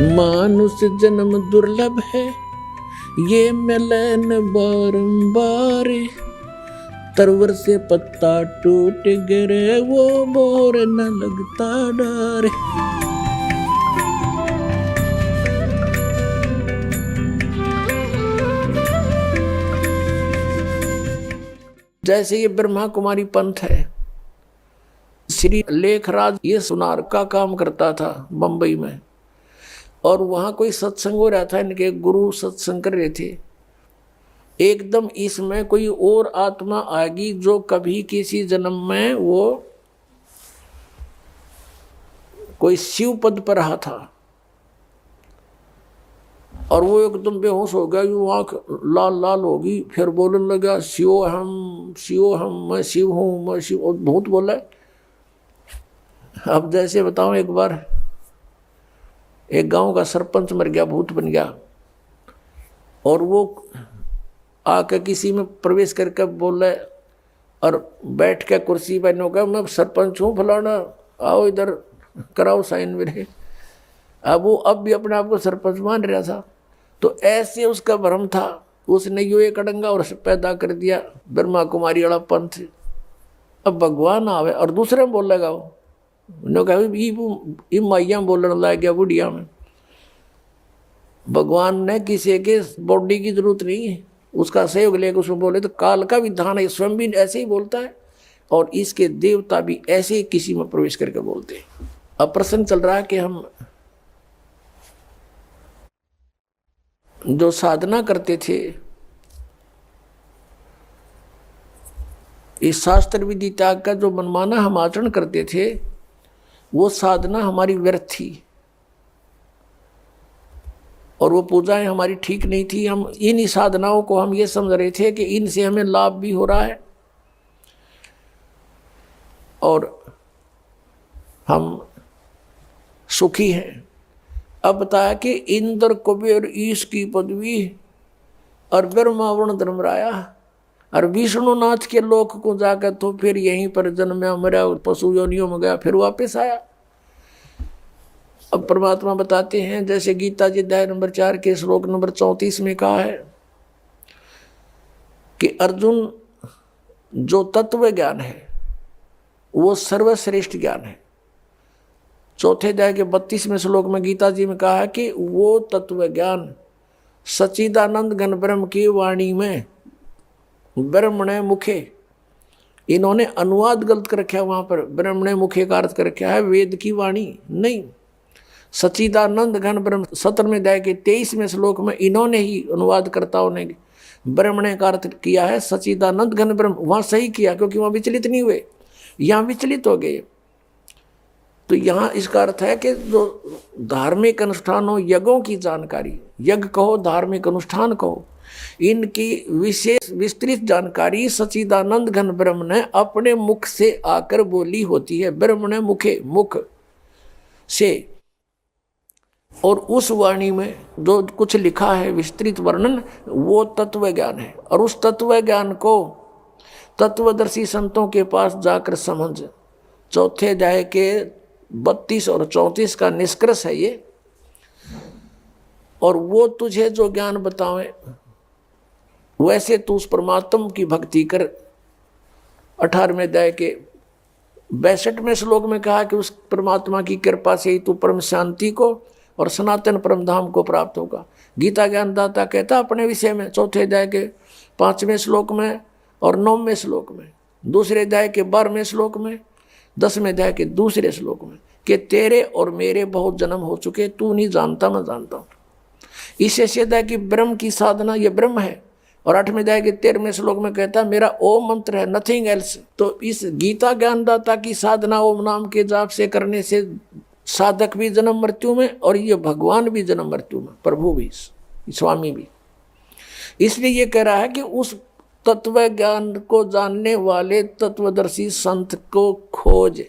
मानुष जन्म दुर्लभ है, ये मिलन बारंबार। तरवर से पत्ता टूट गिरे, वो मोर न लगता डर। जैसे ये ब्रह्मा कुमारी पंथ है, श्री लेखराज ये सुनार का काम करता था बंबई में, और वहां कोई सत्संग हो रहा था, इनके गुरु सत्संग कर रहे थे। एकदम इसमें कोई और आत्मा आएगी जो कभी किसी जन्म में वो कोई शिव पद पर रहा था, और वो एकदम बेहोश हो गया, यूं आंख लाल लाल होगी, फिर बोलने लगा शिव हम, मैं शिव हूं, मैं शिव। और भूत बोला। अब जैसे बताऊं, एक बार एक गांव का सरपंच मर गया, भूत बन गया, और वो आके किसी में प्रवेश करके बोले और बैठ के कुर्सी पर नो, मैं सरपंच हूँ फलाना, आओ इधर कराओ साइन मेरे। अब वो अब भी अपने आप को सरपंच मान रहा था। तो ऐसे उसका भ्रम था, उसने यो एक अड़ंगा और पैदा कर दिया ब्रह्मा कुमारी वाला पंथ। अब भगवान आवे और दूसरे में बोलेगा, वो कहा माइया बोलने लग गया बुढ़िया में। भगवान ने किसी के बॉडी की जरूरत नहीं है, उसका सहयोग लेकर उसमें बोले तो काल का विधान है, स्वयं भी ऐसे ही बोलता है, और इसके देवता भी ऐसे ही किसी में प्रवेश करके बोलते हैं। अब प्रश्न चल रहा है कि हम जो साधना करते थे, इस शास्त्र विधि त्याग का जो मनमाना हम आचरण करते थे, वो साधना हमारी व्यर्थ थी, और वो पूजाएं हमारी ठीक नहीं थी। हम इन साधनाओं को हम ये समझ रहे थे कि इनसे हमें लाभ भी हो रहा है, और हम सुखी हैं। अब बताया कि इंद्र कुबेर ईश की पदवी, और ब्रह्मा वरुण धर्मराया, और विष्णुनाथ के लोक को जाकर तो फिर यहीं पर जन्मा मरा, पशु योनियों में गया, फिर वापस आया। अब परमात्मा बताते हैं, जैसे गीता जी अध्याय नंबर 4 के श्लोक नंबर 34 में कहा है कि अर्जुन, जो तत्व ज्ञान है वो सर्वश्रेष्ठ ज्ञान है। चौथे अध्याय के 32वें श्लोक में गीता जी में कहा है कि वो तत्व ज्ञान सच्चिदानंद घन ब्रह्म की वाणी में ब्रह्मणे मुखे, इन्होंने अनुवाद गलत कर रखा है, वहां पर ब्रह्मणे मुखे का अर्थ कर रखा है वेद की वाणी नहीं, सच्चिदानंद घन ब्रह्म। 17वें अध्याय के 23वें श्लोक में इन्होंने ही अनुवादकर्ताओं ने ब्रह्मणे का अर्थ किया है सच्चिदानंद घन ब्रह्म। वहां सही किया क्योंकि वहां विचलित नहीं हुए, यहां विचलित हो गए। तो यहाँ इसका अर्थ है कि जो धार्मिक अनुष्ठानों, यज्ञों की जानकारी, यज्ञ कहो धार्मिक अनुष्ठान कहो, इनकी विशेष विस्तृत जानकारी सच्चिदानंद घन ब्रह्म ने अपने मुख से आकर बोली होती है। ब्रह्म ने मुखे, मुख से, और उस वाणी में जो कुछ लिखा है विस्तृत वर्णन, वो तत्व ज्ञान है। और उस तत्व ज्ञान को तत्वदर्शी संतों के पास जाकर समझ, चौथे अध्याय के 32 और 34 का निष्कर्ष है ये। और वो तुझे जो ज्ञान बतावे वैसे तू उस परमात्मा की भक्ति कर। 18वें अध्याय के 62वें श्लोक में कहा कि उस परमात्मा की कृपा से ही तू परम शांति को और सनातन परम धाम को प्राप्त होगा। गीता ज्ञानदाता कहता अपने विषय में, चौथे अध्याय के 5वें श्लोक में और 9वें श्लोक में, दूसरे अध्याय के 12वें श्लोक में, 10वें अध्याय के दूसरे श्लोक में, कि तेरे और मेरे बहुत जन्म हो चुके, तू नहीं जानता मैं जानता हूं। इससे सिद्ध है कि ब्रह्म की साधना ये ब्रह्म है। और 8वें अध्याय के 13वें श्लोक में कहता है मेरा ओम मंत्र है, नथिंग एल्स। तो इस गीता ज्ञानदाता की साधना ओम नाम के जाप से करने से साधक भी जन्म मृत्यु में, और ये भगवान भी जन्म मृत्यु में, प्रभु भी, स्वामी भी। इसलिए ये कह रहा है कि उस तत्व ज्ञान को जानने वाले तत्वदर्शी संत को खोज,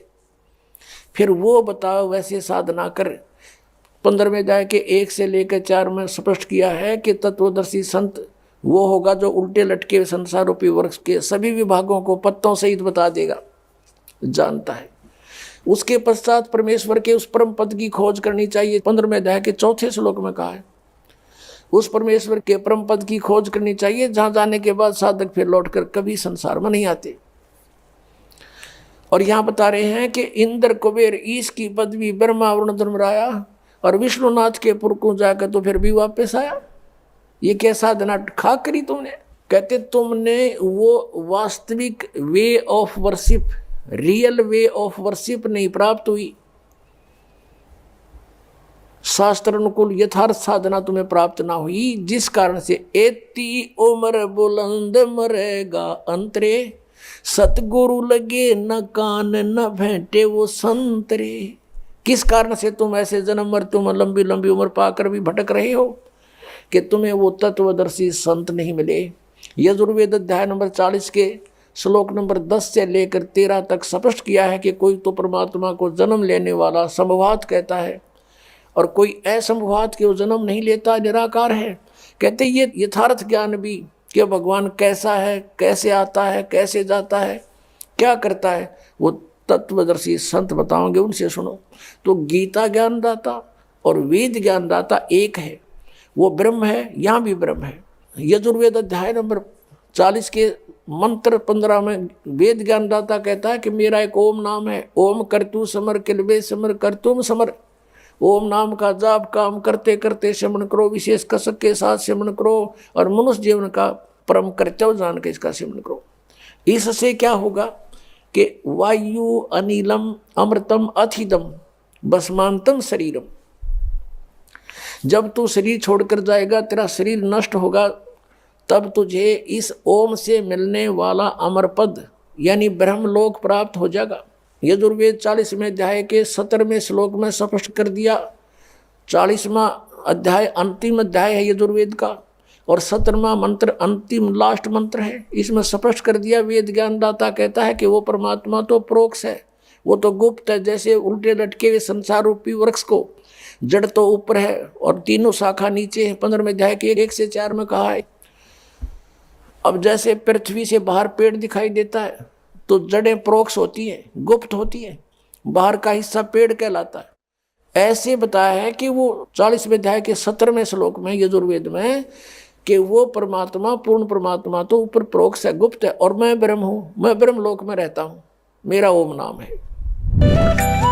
फिर वो बताओ वैसे साधना कर। 15वें अध्याय के 1 से लेकर 4 में स्पष्ट किया है कि तत्वदर्शी संत वो होगा जो उल्टे लटके संसार रूपी वृक्ष के सभी विभागों को पत्तों सहित बता देगा, जानता है। उसके पश्चात परमेश्वर के उस परम पद की खोज करनी चाहिए। 15वें अध्याय के 4 श्लोक में कहा है, उस परमेश्वर के परम पद की खोज करनी चाहिए, जहां जाने के बाद साधक फिर लौटकर कभी संसार में नहीं आते। और यहां बता रहे हैं कि इंद्र कुबेर ईश की पदवी ब्रह्मा वरुण धर्मराया और विष्णुनाथ के पुर को जाकर तो फिर भी वापस आया। ये क्या साधना खा करी तुमने? कहते तुमने वो वास्तविक way of worship, real way of worship नहीं प्राप्त हुई, शास्त्र अनुकूल यथार्थ साधना तुम्हें प्राप्त ना हुई, जिस कारण से एती उम्र बुलंद मरेगा अंतरे, सतगुरु लगे न कान न भेंटे वो संतरे। किस कारण से तुम ऐसे जन्म मृत्यु में लंबी लंबी उम्र पाकर भी भटक रहे हो कि तुम्हें वो तत्वदर्शी संत नहीं मिले। यजुर्वेद अध्याय नंबर 40 के श्लोक नंबर 10 से लेकर 13 तक स्पष्ट किया है कि कोई तो परमात्मा को जन्म लेने वाला संभवात कहता है और कोई असंभवात के वो जन्म नहीं लेता, निराकार है। कहते ये यथार्थ ज्ञान भी कि भगवान कैसा है, कैसे आता है, कैसे जाता है, क्या करता है, वो तत्वदर्शी संत बताओगे, उनसे सुनो। तो गीता ज्ञानदाता और वेद ज्ञानदाता एक है, वो ब्रह्म है, यहाँ भी ब्रह्म है। यजुर्वेद अध्याय नंबर 40 के मंत्र 15 में वेद ज्ञानदाता कहता है कि मेरा एक ओम नाम है, ओम करतु समर किलबे समर करतुम समर। ओम नाम का जाप काम करते करते श्रवण करो, विशेष कसक के साथ श्रवण करो और मनुष्य जीवन का परम कर्तव्य जान के इसका श्रवण करो। इससे क्या होगा कि वायु अनिलम अमृतम अथिदम भस्मांतम शरीरम। जब तू शरीर छोड़कर जाएगा, तेरा शरीर नष्ट होगा, तब तुझे इस ओम से मिलने वाला अमर पद यानी ब्रह्मलोक प्राप्त हो जाएगा। यजुर्वेद 40वें अध्याय के 17वें श्लोक में स्पष्ट कर दिया। 40वां अध्याय अंतिम अध्याय है यजुर्वेद का और 17वां मंत्र अंतिम लास्ट मंत्र है। इसमें स्पष्ट कर दिया, वेद ज्ञानदाता कहता है कि वो परमात्मा तो प्रोक्ष है, वो तो गुप्त है। जैसे उल्टे लटके हुए संसार रूपी वृक्ष को जड़ तो ऊपर है और तीनों शाखा नीचे है। 15वें अध्याय के 1 से 4 में कहा है। अब जैसे पृथ्वी से बाहर पेड़ दिखाई देता है तो जड़ें प्रोक्ष होती हैं, गुप्त होती हैं, बाहर का हिस्सा पेड़ कहलाता है। ऐसे बताया है कि वो 40वें अध्याय के 17वें श्लोक में यजुर्वेद में कि वो परमात्मा पूर्ण परमात्मा तो ऊपर प्रोक्ष है, गुप्त है, और मैं ब्रह्म हूँ, मैं ब्रह्म लोक में रहता हूँ, मेरा ओम नाम है।